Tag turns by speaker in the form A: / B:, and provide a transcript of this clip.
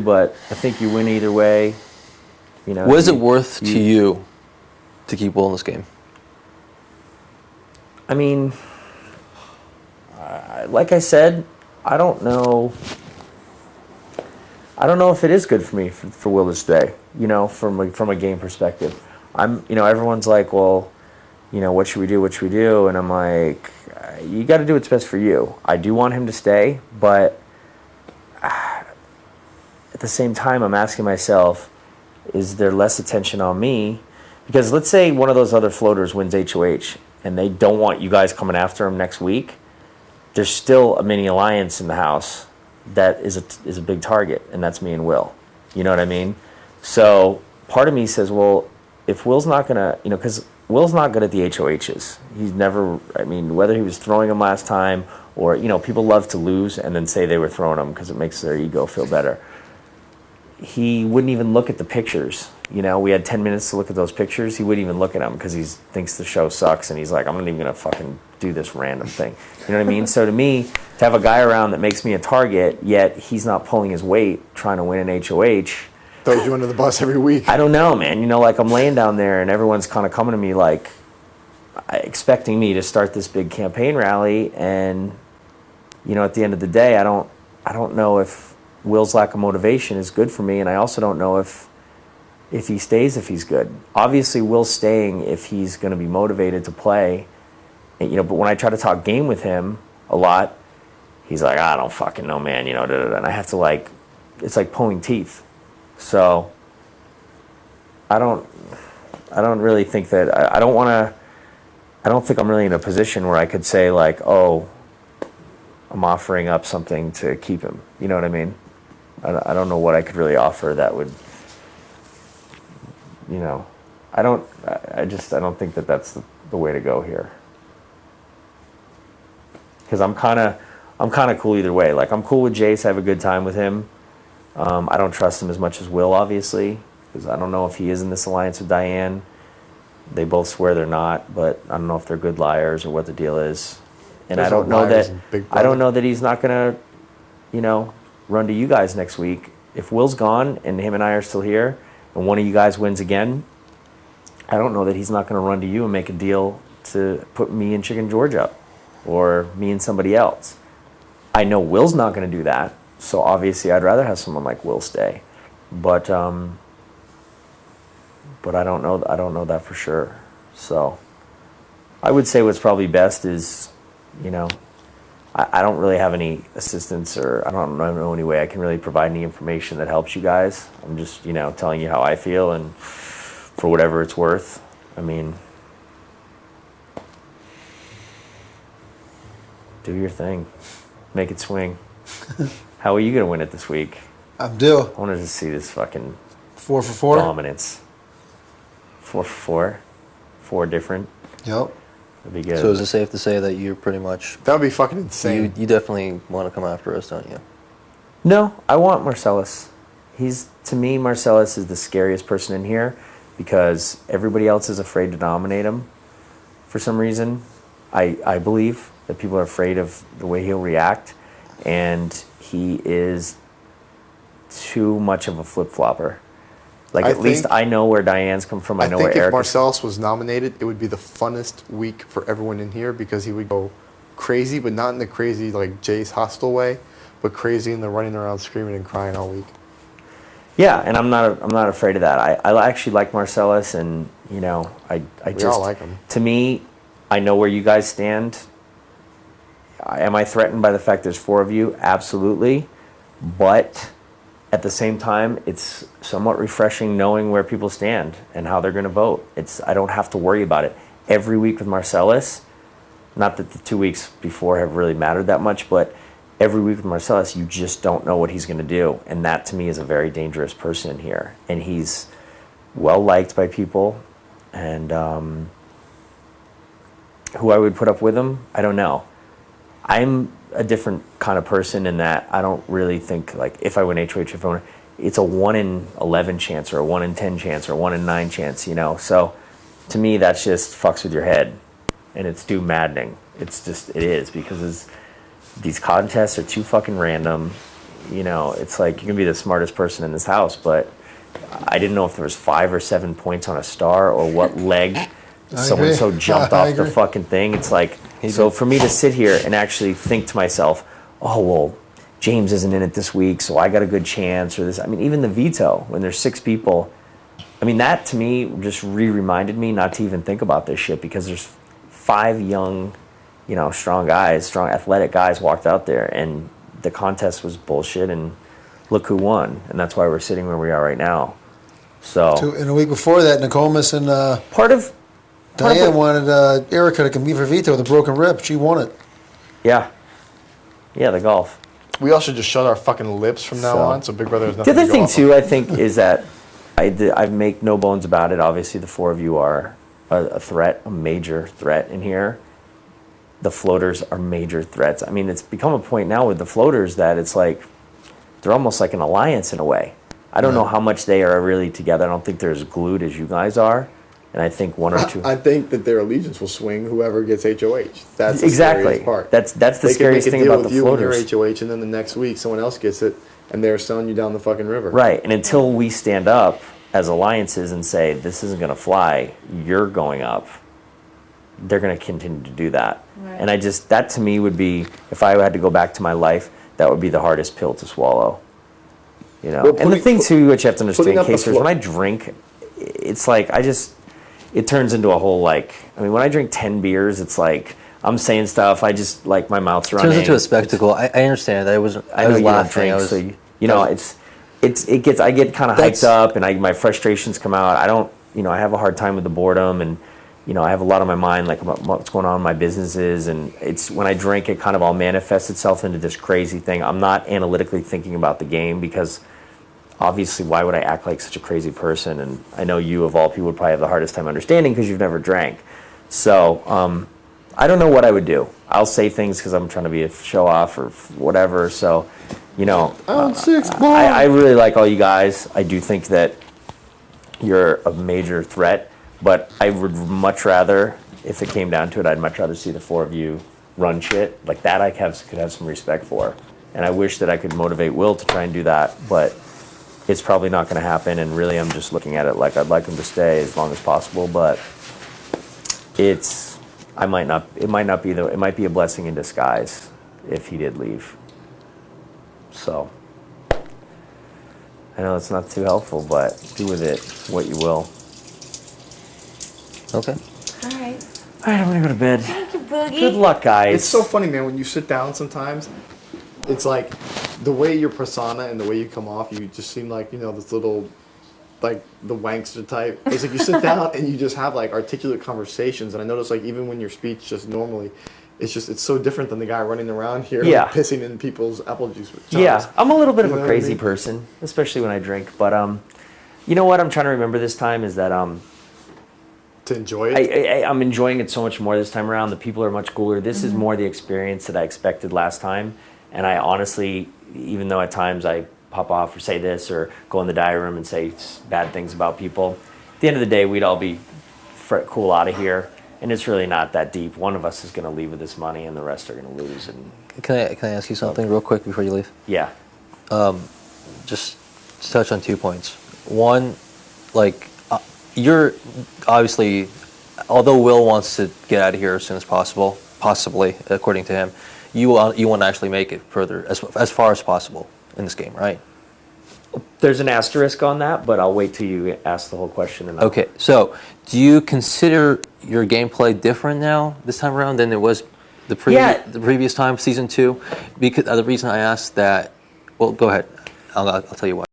A: but I think you win either way. You know,
B: what is it worth to you to keep Will in this game?
A: I mean, like I said, I don't know. I don't know if it is good for me for Will to stay. You know, from a game perspective, everyone's like, well, you know, what should we do? What should we do? And I'm like, you got to do what's best for you. I do want him to stay, but at the same time, I'm asking myself, is there less attention on me? Because let's say one of those other floaters wins HOH, and they don't want you guys coming after him next week. There's still a mini alliance in the house that is a big target, and that's me and Will. You know what I mean? So part of me says, well, if Will's not going to, because Will's not good at the HOHs. He's never, whether he was throwing them last time or, people love to lose and then say they were throwing them because it makes their ego feel better. He wouldn't even look at the pictures. We had 10 minutes to look at those pictures. He wouldn't even look at them because he thinks the show sucks, and he's like, I'm not even going to fucking do this random thing. You know what I mean? So to me, to have a guy around that makes me a target, yet he's not pulling his weight trying to win an HOH.
C: Throws you under the bus every week.
A: I don't know, man. Like I'm laying down there and everyone's kind of coming to me like expecting me to start this big campaign rally, and at the end of the day, I don't know if Will's lack of motivation is good for me, and I also don't know if he stays, if he's good. Obviously, Will's staying if he's going to be motivated to play. And, but when I try to talk game with him a lot, he's like, I don't fucking know, man. And I have to it's like pulling teeth. So I don't really think that I don't think I'm really in a position where I could say like, oh, I'm offering up something to keep him. You know what I mean? I don't know what I could really offer that would, I don't think that that's the way to go here. Because I'm kind of cool either way. Like I'm cool with Jace. I have a good time with him. I don't trust him as much as Will, obviously, because I don't know if he is in this alliance with Diane. They both swear they're not, but I don't know if they're good liars or what the deal is. And I don't know that he's not gonna, run to you guys next week. If Will's gone and him and I are still here, and one of you guys wins again, I don't know that he's not gonna run to you and make a deal to put me and Chicken George up, or me and somebody else. I know Will's not gonna do that. So obviously, I'd rather have someone like Will stay, but I don't know. I don't know that for sure. So I would say what's probably best is, I don't really have any assistance, or I don't know any way I can really provide any information that helps you guys. I'm just telling you how I feel, and for whatever it's worth. Do your thing, make it swing. How are you going to win it this week?
C: I'm due.
A: I wanted to see this fucking
C: 4 for 4
A: dominance. 4 for 4. 4 different.
C: Yep.
A: That'd be good.
B: So is it safe to say that you're pretty much...
C: That would be fucking insane.
B: You definitely want to come after us, don't you?
A: No, I want Marcellus. To me, Marcellus is the scariest person in here because everybody else is afraid to dominate him for some reason. I believe that people are afraid of the way he'll react. And he is too much of a flip-flopper. At least I know where Diane's come from. I know where Eric.
C: If Marcellus was nominated, it would be the funnest week for everyone in here because he would go crazy, but not in the crazy like Jay's hostile way, but crazy in the running around screaming and crying all week.
A: Yeah, and I'm not afraid of that. I actually like Marcellus, and we all
C: like him.
A: To me, I know where you guys stand. Am I threatened by the fact there's 4 of you? Absolutely. But at the same time, it's somewhat refreshing knowing where people stand and how they're going to vote. I don't have to worry about it. Every week with Marcellus, not that the 2 weeks before have really mattered that much, but every week with Marcellus, you just don't know what he's going to do. And that, to me, is a very dangerous person in here. And he's well-liked by people. And who I would put up with him, I don't know. I'm a different kind of person in that I don't really think like if I win HOH, it's a 1 in 11 chance or a 1 in 10 chance or a 1 in 9 chance, So to me, that's just fucks with your head, and it's too maddening. It is because these contests are too fucking random. you know, it's like you can be the smartest person in this house, but I didn't know if there was 5 or 7 points on a star or what leg someone so jumped
D: I
A: off the
D: agree.
A: fucking thing. It's like, so for me to sit here and actually think to myself, oh, well, James isn't in it this week, so I got a good chance, or this. I mean, even the veto, when there's 6 people, I mean, that to me just reminded me not to even think about this shit, because there's 5 young, you know, strong athletic guys walked out there, and the contest was bullshit, and look who won, and that's why we're sitting where we are right now. So
D: And a week before that, Nokomis and
A: part of
D: Diane wanted Erica to leave her veto with a broken rib. She won it.
A: yeah, the golf.
C: We all should just shut our fucking lips from now
A: So-
C: on, so Big Brother has
A: The
C: nothing
A: other
C: to go
A: thing
C: off
A: too,
C: of.
A: I think, is that I make no bones about it. Obviously, the 4 of you are a threat, a major threat in here. The floaters are major threats. I mean, it's become a point now with the floaters that it's like they're almost like an alliance in a way. I don't know how much they are really together. I don't think they're as glued as you guys are. And I think 1 or 2.
C: I think that their allegiance will swing whoever gets HOH. That's the
A: Exactly.
C: scariest part.
A: That's the
C: They could
A: scariest
C: make a
A: thing
C: deal
A: about
C: with
A: the
C: you and your
A: floaters.
C: HOH, and then the next week someone else gets it, and they're selling you down the fucking river.
A: Right. And until we stand up as alliances and say, this isn't going to fly, you're going up, they're going to continue to do that.
E: Right.
A: And that to me would be, if I had to go back to my life, that would be the hardest pill to swallow. You know,
C: Well,
A: and the thing too, which you have to
C: putting
A: understand,
C: up the
A: Kaysar, is
C: floor.
A: when I drink, it's like it turns into a whole I mean, when I drink 10 beers, it's like I'm saying stuff. I just like my mouth's running.
B: Turns into a spectacle. I understand that. I was
A: I know
B: was
A: you don't
B: laughing.
A: drink,
B: I was,
A: so you know I get kind of hyped
B: That's-
A: up, and my frustrations come out. I don't, you know, I have a hard time with the boredom, and you know, I have a lot on my mind, like about what's going on in my businesses, and it's when I drink, it kind of all manifests itself into this crazy thing. I'm not analytically thinking about the game, because obviously, why would I act like such a crazy person? And I know you, of all people, would probably have the hardest time understanding because you've never drank. So I don't know what I would do. I'll say things because I'm trying to be a show off or whatever. So, you know, I really like all you guys. I do think that you're a major threat, but I would much rather, if it came down to it, I'd much rather see the 4 of you run shit like that. I could have some respect for, and I wish that I could motivate Will to try and do that, but it's probably not going to happen. And really, I'm just looking at it like I'd like him to stay as long as possible, but it might be a blessing in disguise if he did leave. So I know it's not too helpful, but do with it what you will.
B: okay.
E: All right.
A: All right, I'm gonna go to bed.
E: Thank you, Boogie.
A: Good luck, guys.
C: It's so funny, man, when you sit down sometimes, it's like the way your persona and the way you come off, you just seem like, you know, this little, like, the wankster type. It's like you sit down and you just have, like, articulate conversations. And I notice, like, even when your speech just normally, it's so different than the guy running around here,
A: Yeah.
C: like, pissing in people's apple juice with chums.
A: Yeah, I'm a little bit
C: You
A: of
C: know
A: a
C: what I
A: crazy
C: mean?
A: person, especially when I drink. But you know what I'm trying to remember this time is that
C: To enjoy it.
A: I'm enjoying it so much more this time around. The people are much cooler. This is more the experience that I expected last time. And I honestly, even though at times I pop off or say this or go in the diary room and say bad things about people, at the end of the day, we'd all be cool out of here. And it's really not that deep. One of us is going to leave with this money, and the rest are going to lose. And
B: Can I ask you something real quick before you leave?
A: yeah,
B: Just to touch on 2 points. One, like, you're obviously, although Will wants to get out of here as soon as possible, possibly, according to him, you want to actually make it further, as far as possible in this game, right?
A: there's an asterisk on that, but I'll wait till you ask the whole question. And
B: Okay, so do you consider your gameplay different now this time around than it was the previous time, season 2? Because the reason I asked that, well, go ahead. I'll tell you why.